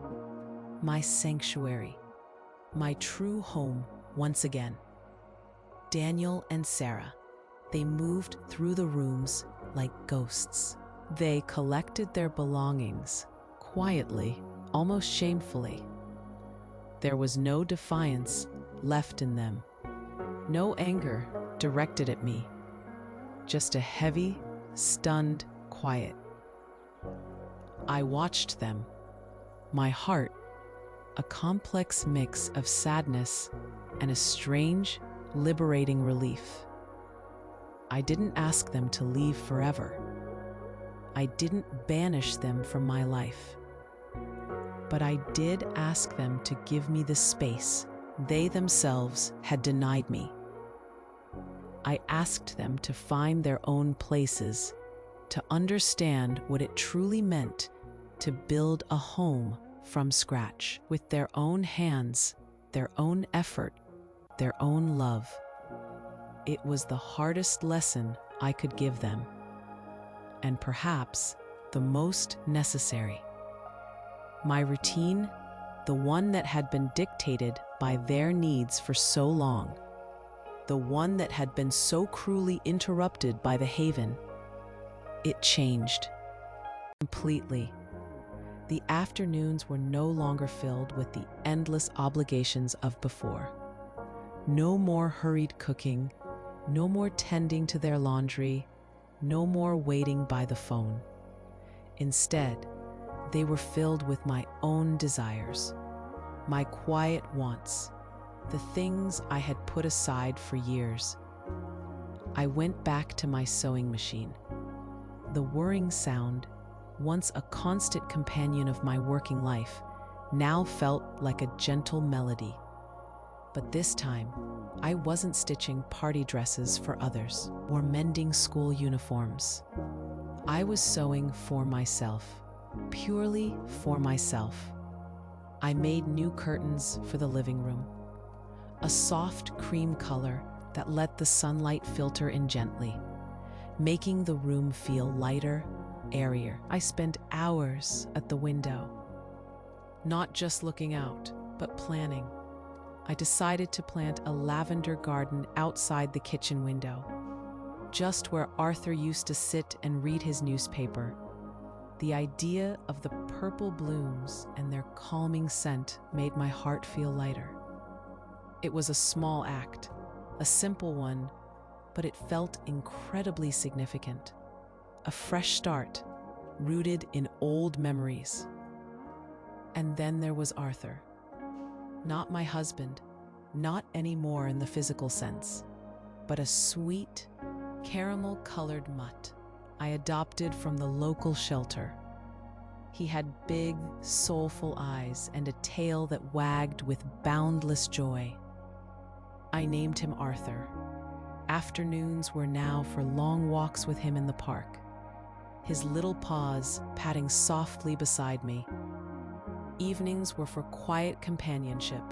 My sanctuary, my true home once again. Daniel and Sarah, they moved through the rooms like ghosts. They collected their belongings, quietly, almost shamefully. There was no defiance left in them, no anger directed at me, just a heavy, stunned quiet. I watched them, my heart a complex mix of sadness and a strange, liberating relief. I didn't ask them to leave forever. I didn't banish them from my life. But I did ask them to give me the space they themselves had denied me. I asked them to find their own places, to understand what it truly meant to build a home from scratch with their own hands, their own effort, their own love. It was the hardest lesson I could give them, and perhaps the most necessary. My routine, the one that had been dictated by their needs for so long, the one that had been so cruelly interrupted by the Haven, it changed completely. The afternoons were no longer filled with the endless obligations of before. No more hurried cooking, no more tending to their laundry, no more waiting by the phone. Instead, they were filled with my own desires, my quiet wants, the things I had put aside for years. I went back to my sewing machine. The whirring sound, once a constant companion of my working life, now felt like a gentle melody. But this time, I wasn't stitching party dresses for others or mending school uniforms. I was sewing for myself, purely for myself. I made new curtains for the living room, a soft cream color that let the sunlight filter in gently, making the room feel lighter, airier. I spent hours at the window, not just looking out, but planning. I decided to plant a lavender garden outside the kitchen window, just where Arthur used to sit and read his newspaper. The idea of the purple blooms and their calming scent made my heart feel lighter. It was a small act, a simple one, but it felt incredibly significant. A fresh start, rooted in old memories. And then there was Arthur. Not my husband, not anymore in the physical sense, but a sweet, caramel-colored mutt I adopted from the local shelter. He had big, soulful eyes and a tail that wagged with boundless joy. I named him Arthur. Afternoons were now for long walks with him in the park, his little paws patting softly beside me. Evenings were for quiet companionship,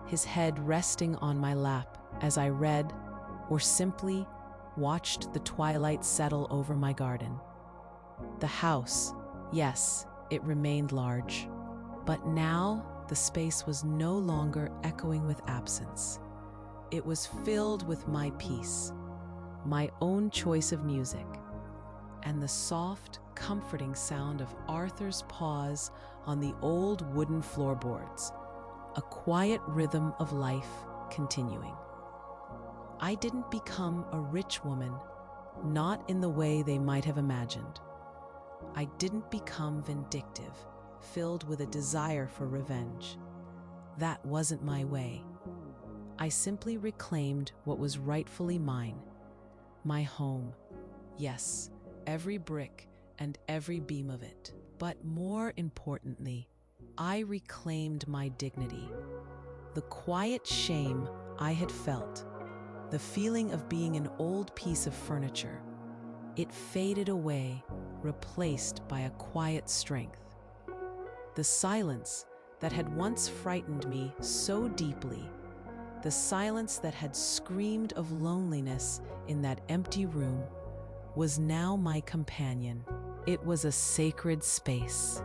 his head resting on my lap as I read or simply watched the twilight settle over my garden. The house, yes, it remained large, but now the space was no longer echoing with absence. It was filled with my peace, my own choice of music, and the soft, comforting sound of Arthur's paws on the old wooden floorboards, a quiet rhythm of life continuing. I didn't become a rich woman, not in the way they might have imagined. I didn't become vindictive, filled with a desire for revenge. That wasn't my way. I simply reclaimed what was rightfully mine, my home. Yes, every brick and every beam of it. But more importantly, I reclaimed my dignity. The quiet shame I had felt, the feeling of being an old piece of furniture, it faded away, replaced by a quiet strength. The silence that had once frightened me so deeply, the silence that had screamed of loneliness in that empty room, was now my companion. It was a sacred space,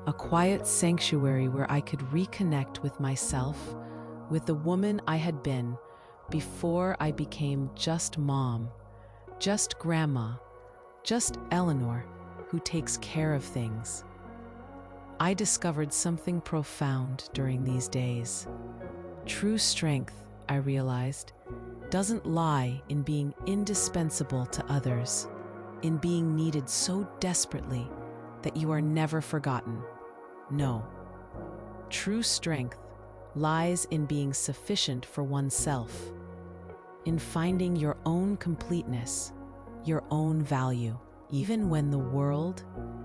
a quiet sanctuary where I could reconnect with myself, with the woman I had been before I became just mom, just grandma, just Eleanor, who takes care of things. I discovered something profound during these days. True strength, I realized, doesn't lie in being indispensable to others, in being needed so desperately that you are never forgotten. No. True strength lies in being sufficient for oneself, in finding your own completeness, your own value, even when the world,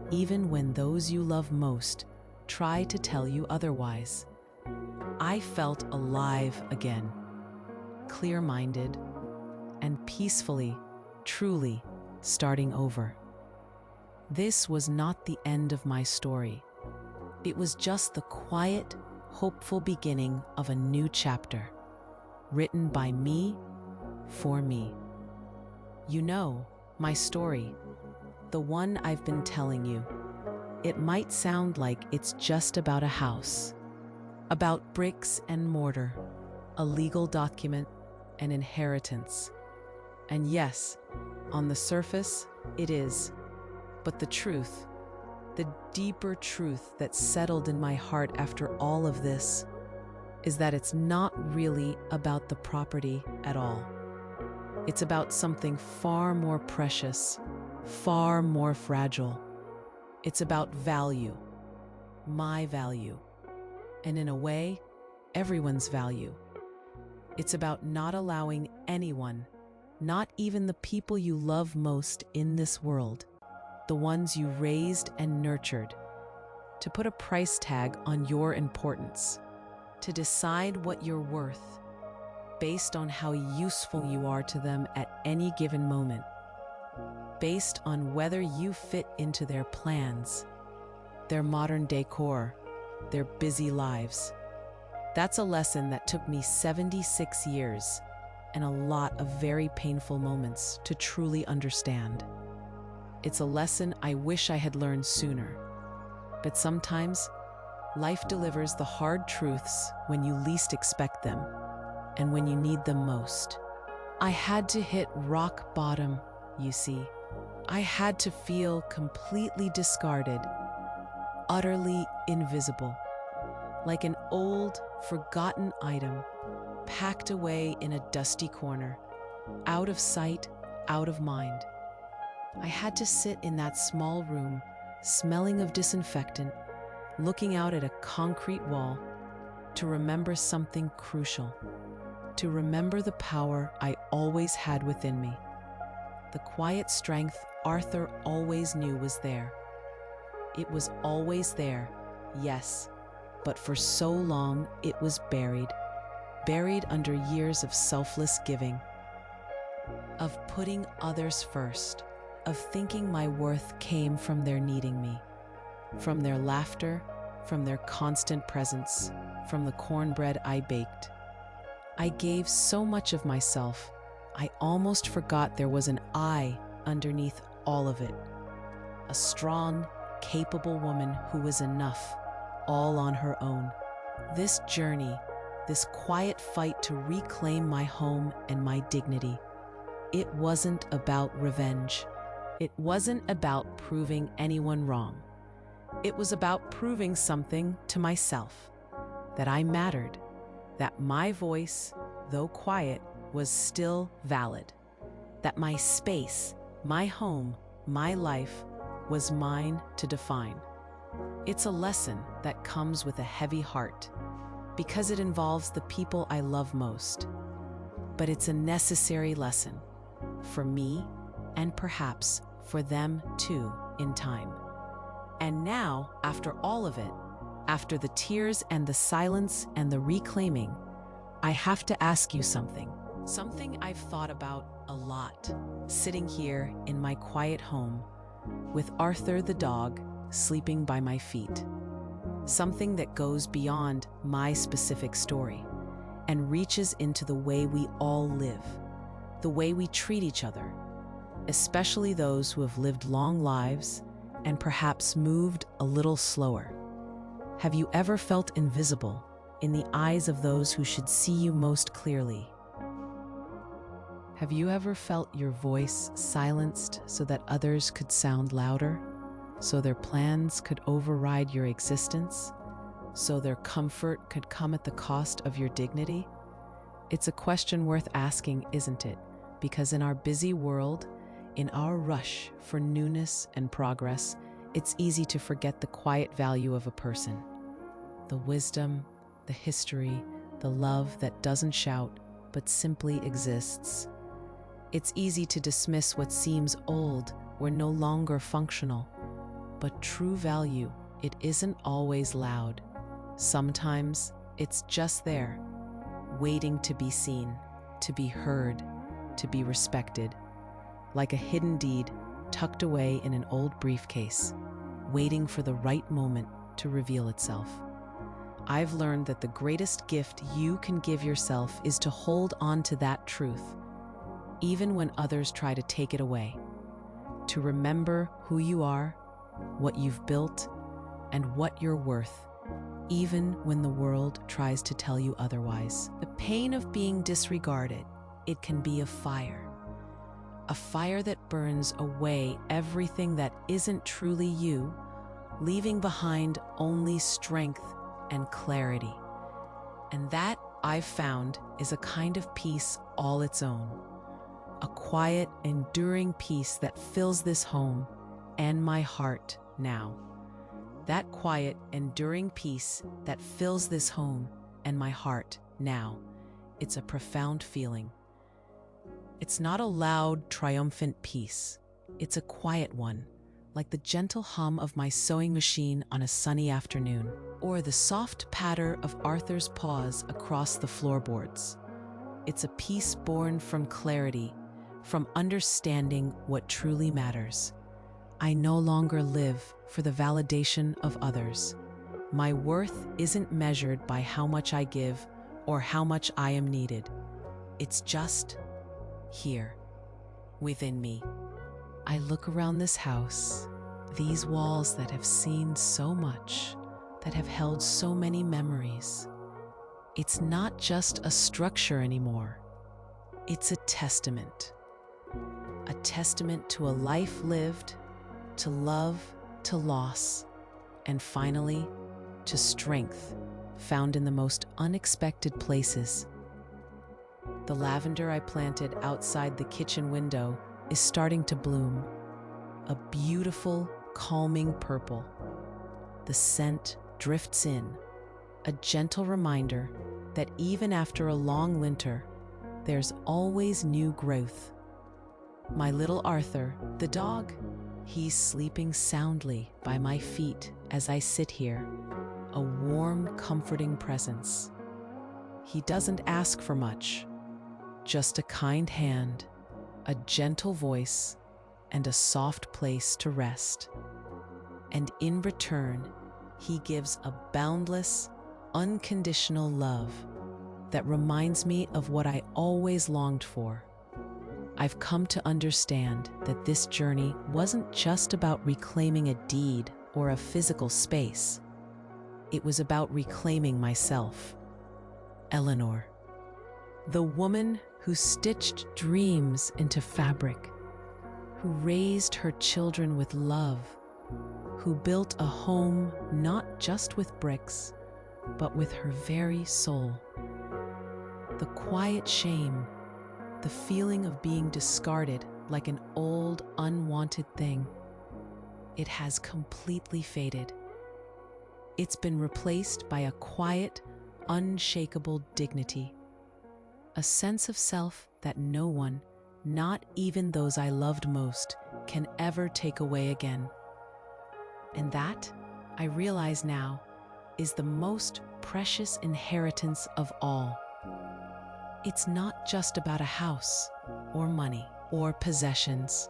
even when those you love most, try to tell you otherwise. I felt alive again, clear-minded, and peacefully, truly starting over. This was not the end of my story. It was just the quiet, hopeful beginning of a new chapter, written by me, for me. You know, my story, the one I've been telling you. It might sound like it's just about a house, about bricks and mortar, a legal document, an inheritance. And yes, on the surface, it is. But the truth, The deeper truth that settled in my heart after all of this is that it's not really about the property at all. It's about something far more precious, far more fragile. It's about value, my value, and in a way, everyone's value. It's about not allowing anyone, not even the people you love most in this world, the ones you raised and nurtured, to put a price tag on your importance, to decide what you're worth based on how useful you are to them at any given moment, based on whether you fit into their plans, their modern decor, their busy lives. That's a lesson that took me 76 years and a lot of very painful moments to truly understand. It's a lesson I wish I had learned sooner. But sometimes, life delivers the hard truths when you least expect them and when you need them most. I had to hit rock bottom, you see. I had to feel completely discarded, utterly invisible, like an old, forgotten item packed away in a dusty corner, out of sight, out of mind. I had to sit in that small room, smelling of disinfectant, looking out at a concrete wall, to remember something crucial, to remember the power I always had within me, the quiet strength Arthur always knew was there. It was always there, yes, but for so long it was buried under years of selfless giving, of putting others first, of thinking my worth came from their needing me, from their laughter, from their constant presence, from the cornbread I baked. I gave so much of myself, I almost forgot there was an I underneath all of it. A strong, capable woman who was enough, all on her own. This journey, this quiet fight to reclaim my home and my dignity, it wasn't about revenge. It wasn't about proving anyone wrong. It was about proving something to myself, that I mattered, that my voice, though quiet, was still valid, that my space, my home, my life was mine to define. It's a lesson that comes with a heavy heart, because it involves the people I love most. But it's a necessary lesson, for me, and perhaps for them too in time. And now, after all of it, after the tears and the silence and the reclaiming, I have to ask you something I've thought about a lot, sitting here in my quiet home, with Arthur the dog sleeping by my feet. Something that goes beyond my specific story and reaches into the way we all live, the way we treat each other, especially those who have lived long lives and perhaps moved a little slower. Have you ever felt invisible in the eyes of those who should see you most clearly? Have you ever felt your voice silenced so that others could sound louder, so their plans could override your existence, so their comfort could come at the cost of your dignity? It's a question worth asking, isn't it? Because in our busy world, in our rush for newness and progress, it's easy to forget the quiet value of a person. The wisdom, the history, the love that doesn't shout, but simply exists. It's easy to dismiss what seems old or no longer functional. But true value, it isn't always loud. Sometimes it's just there, waiting to be seen, to be heard, to be respected. Like a hidden deed tucked away in an old briefcase, waiting for the right moment to reveal itself. I've learned that the greatest gift you can give yourself is to hold on to that truth, even when others try to take it away. To remember who you are, what you've built, and what you're worth, even when the world tries to tell you otherwise. The pain of being disregarded, it can be a fire that burns away everything that isn't truly you leaving behind only strength and clarity. And that, I've found, is a kind of peace all its own. A quiet, enduring peace that fills this home and my heart now. That quiet, enduring peace that fills this home and my heart now. It's a profound feeling. It's not a loud, triumphant peace. It's a quiet one, like the gentle hum of my sewing machine on a sunny afternoon, or the soft patter of Arthur's paws across the floorboards. It's a peace born from clarity, from understanding what truly matters. I no longer live for the validation of others. My worth isn't measured by how much I give or how much I am needed. It's just here, within me. I look around this house, these walls that have seen so much, that have held so many memories. It's not just a structure anymore. It's a testament to a life lived, to love, to loss, and finally, to strength found in the most unexpected places. The lavender I planted outside the kitchen window is starting to bloom, a beautiful, calming purple. The scent drifts in, a gentle reminder that even after a long winter, there's always new growth. My little Arthur, the dog, he's sleeping soundly by my feet as I sit here, a warm, comforting presence. He doesn't ask for much, just a kind hand, a gentle voice, and a soft place to rest. And in return, he gives a boundless, unconditional love that reminds me of what I always longed for. I've come to understand that this journey wasn't just about reclaiming a deed or a physical space. It was about reclaiming myself. Eleanor, the woman who stitched dreams into fabric, who raised her children with love, who built a home not just with bricks, but with her very soul. The quiet shame, the feeling of being discarded like an old, unwanted thing, it has completely faded. It's been replaced by a quiet, unshakable dignity, a sense of self that no one, not even those I loved most, can ever take away again. And that, I realize now, is the most precious inheritance of all. It's not just about a house, or money, or possessions.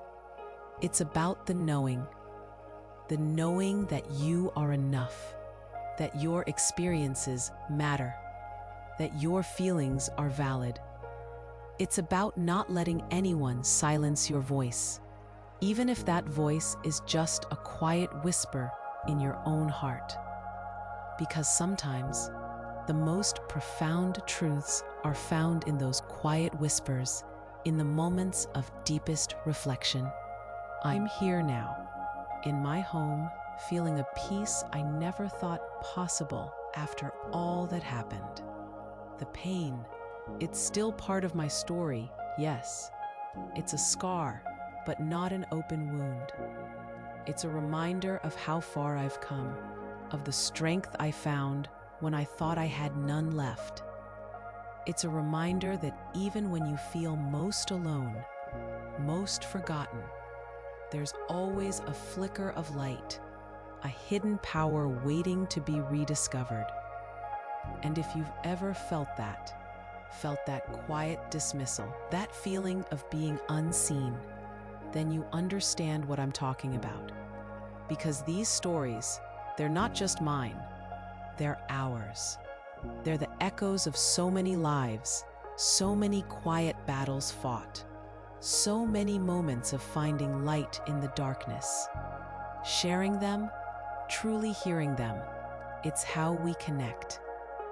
It's about the knowing that you are enough, that your experiences matter, that your feelings are valid. It's about not letting anyone silence your voice, even if that voice is just a quiet whisper in your own heart. Because sometimes, the most profound truths are found in those quiet whispers, in the moments of deepest reflection. I'm here now, in my home, feeling a peace I never thought possible after all that happened. The pain, it's still part of my story, yes. It's a scar, but not an open wound. It's a reminder of how far I've come, of the strength I found when I thought I had none left. It's a reminder that even when you feel most alone, most forgotten, there's always a flicker of light, a hidden power waiting to be rediscovered. And if you've ever felt that quiet dismissal, that feeling of being unseen, then you understand what I'm talking about. Because these stories, they're not just mine, they're ours. They're the echoes of so many lives, so many quiet battles fought, so many moments of finding light in the darkness. Sharing them, truly hearing them, it's how we connect,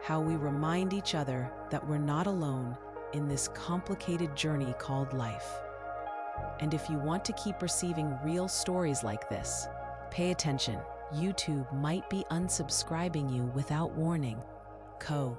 how we remind each other that we're not alone in this complicated journey called life. And if you want to keep receiving real stories like this, pay attention. YouTube might be unsubscribing you without warning. Co.